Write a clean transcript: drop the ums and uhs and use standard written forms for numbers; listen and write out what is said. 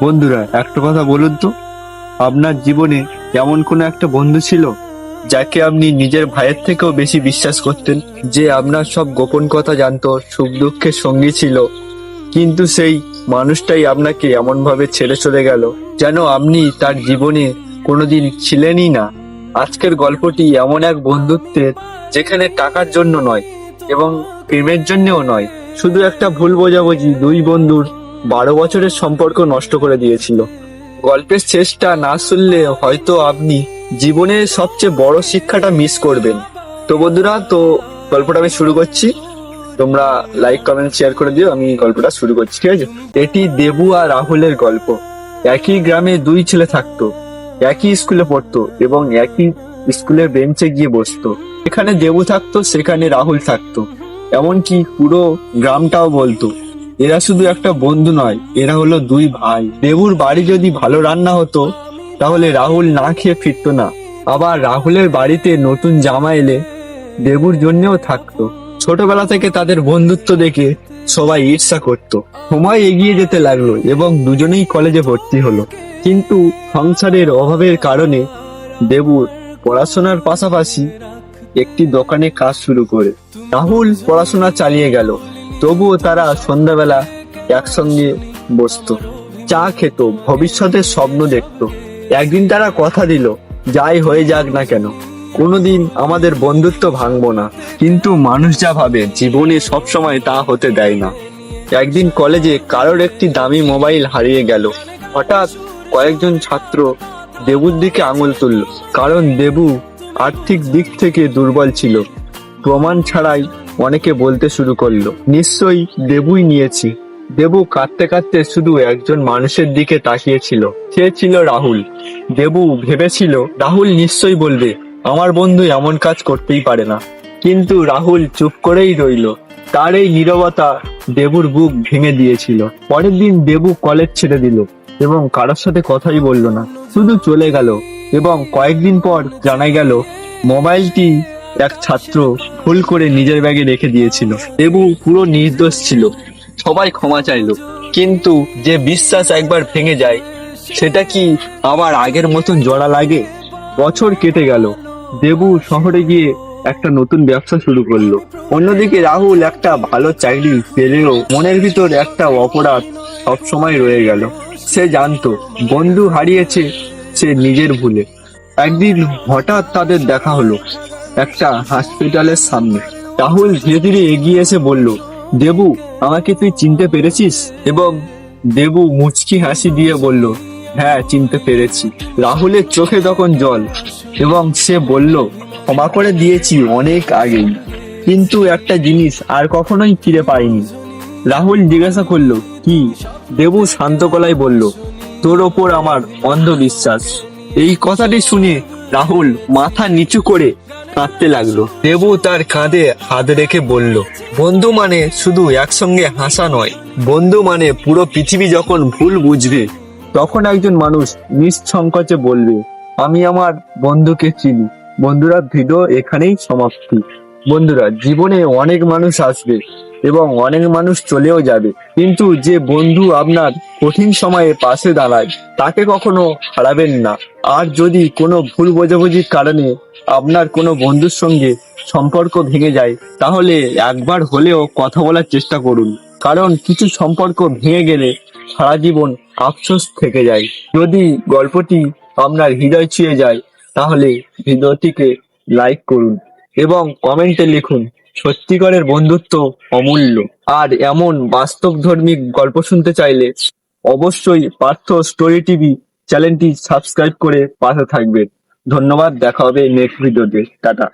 বন্ধুরা, একটা কথা বলুন তো, আপনার জীবনে এমন কোনো একটা বন্ধু ছিল যাকে আপনি নিজের ভাইয়ের থেকেও বেশি বিশ্বাস করতেন, যে আপনার সব গোপন কথা জানতো, সুখ দুঃখের সঙ্গী ছিল, কিন্তু সেই মানুষটাই আপনাকে এমন ভাবে ছেড়ে চলে গেল যেন আপনি তার জীবনে কোনোদিন ছিলেনই না। আজকের গল্পটি এমন এক বন্ধুত্বের, যেখানে টাকার জন্য নয় এবং প্রেমের জন্যও নয়, শুধু একটা ভুল বোঝাবুঝি দুই বন্ধুর 12 বছরের সম্পর্ক নষ্ট করে দিয়েছিল। গল্পের শেষটা না শুনলে হয়তো আপনি জীবনের সবচেয়ে বড় শিক্ষাটা মিস করবেন। তো বন্ধুরা, গল্পটা আমি শুরু করছি। তোমরা লাইক কমেন্ট শেয়ার করে দিও। আমি গল্পটা শুরু করছি, ঠিক আছে? এটি দেবু আর রাহুলের গল্প। একই গ্রামে দুই ছেলে থাকতো, একই স্কুলে পড়তো এবং একই স্কুলের বেঞ্চে গিয়ে বসতো। এখানে দেবু থাকতো, সেখানে রাহুল থাকতো, এমনকি পুরো গ্রামটাও বলতো এরা শুধু একটা বন্ধু নয়, এরা হলো দুই ভাই। দেবুর বাড়ি যদি ভালো রান্না হতো তাহলে রাহুল না খেয়ে ফিরতো না। আবার রাহুলের বাড়িতে নতুন জামা এলে দেবুর জন্যও থাকতো। ছোটবেলা থেকে তাদের বন্ধুত্ব দেখে সবাই ঈর্ষা করত। সময় এগিয়ে যেতে লাগলো এবং দুজনেই কলেজে ভর্তি হলো। কিন্তু সংসারের অভাবের কারণে দেবুর পড়াশোনার পাশাপাশি একটি দোকানে কাজ শুরু করে। রাহুল পড়াশোনা চালিয়ে গেল, তবুও তারা সন্ধ্যাবেলা একসঙ্গে বসতো, চা খেত, ভবিষ্যতের স্বপ্ন দেখতো। একদিন তারা কথা দিল, যাই হয়ে যাক না কেন, কোনোদিন আমাদের বন্ধুত্ব ভাঙবো না। কিন্তু মানুষ যা ভাবে জীবনে সবসময় তা হতে দেয় না। একদিন কলেজে কারোর একটি দামি মোবাইল হারিয়ে গেল। হঠাৎ কয়েকজন ছাত্র দেবুর দিকে আঙুল তুলল, কারণ দেবু আর্থিক দিক থেকে দুর্বল ছিল। প্রমাণ ছাড়াই অনেকে বলতে শুরু করলো, নিশ্চয়ই দেবুই নিয়েছি। দেবু কাঁদতে কাঁদতে শুধু একজন মানুষের দিকে তাকিয়েছিল, সে ছিল রাহুল। দেবু ভেবেছিল রাহুল নিশ্চয়ই বলবে, আমার বন্ধু এমন কাজ করতেই পারে না। কিন্তু রাহুল চুপ করেই রইল। তার এই নীরবতা দেবুর বুক ভেঙে দিয়েছিল। পরের দিন দেবু কলেজ ছেড়ে দিল এবং কারোর সাথে কথাই বলল না, শুধু চলে গেল। এবং কয়েকদিন পর জানা গেল মোবাইলটি এক ছাত্র ভুল করে নিজের ব্যাগে রেখে দিয়েছিল। দেবু পুরো নির্দোষ ছিল, সবাই ক্ষমা চাইলো। কিন্তু যে বিশ্বাস একবার ভেঙে যায়, সেটা কি আবার আগের মতন জোড়া লাগে? বছর কেটে গেল, দেবু শহরে গিয়ে একটা নতুন ব্যবসা শুরু করলো। অন্যদিকে রাহুল একটা ভালো চাকরি পেলেও মনের ভিতর একটা অপরাধ সবসময় রয়ে গেল। সে জানতো বন্ধু হারিয়েছে সে নিজের ভুলে। একদিন হঠাৎ তাদের দেখা হলো একটা হসপিটালের সামনে। রাহুল ধীরে ধীরে এগিয়ে এসে বলল, দেবু, আমাকে তুই চিনতে পেরেছিস? এবং দেবু মুচকি হাসি দিয়ে বলল, হ্যাঁ, চিনতে পেরেছি। রাহুলের চোখে তখন জল এবং সে বলল, ক্ষমা করে দিয়েছি অনেক আগেই, কিন্তু একটা জিনিস আর কখনোই ফিরে পাইনি। রাহুল জিজ্ঞাসা করলো, কি? দেবু শান্ত গলায় বলল, তোর ওপর আমার অন্ধবিশ্বাস। এই কথাটি শুনে রাহুল মাথা নিচু করে কাঁদতে লাগলো। দেবু তার কাঁধে হাত রেখে বলল, বন্ধু মানে শুধু একসঙ্গে হাসা নয়, বন্ধু মানে পুরো পৃথিবী যখন ভুল বুঝবে তখন একজন মানুষ নিঃসংকোচে বলবে, আমি আমার বন্ধুকে চিনি। বন্ধুরা, ভিডিও এখানেই সমাপ্তি। বন্ধুরা, জীবনে অনেক মানুষ আসবে এবং অনেক মানুষ চলেও যাবে, কিন্তু যে বন্ধু আপনার কঠিন সময়ে পাশে দাঁড়ায় তাকে কখনো হারাবেন না। আর যদি কোনো ভুল বোঝাবুঝির কারণে আপনার কোনো বন্ধুর সঙ্গে সম্পর্ক ভেঙে যায়, তাহলে একবার হলেও কথা বলার চেষ্টা করুন, কারণ কিছু সম্পর্ক ভেঙে গেলে সারা জীবন আফসোস থেকে যায়। যদি গল্পটি আপনার হৃদয় ছুঁয়ে যায় তাহলে ভিডিওটিকে লাইক করুন এবং কমেন্টে লিখুন, সত্যিকারের বন্ধুত্ব অমূল্য। আর এমন বাস্তবধর্মী গল্প শুনতে চাইলে অবশ্যই পার্থ স্টোরি টিভি চ্যানেলটি সাবস্ক্রাইব করে পাশে থাকবেন। ধন্যবাদ, দেখা হবে নেক্সট ভিডিওতে। টাটা।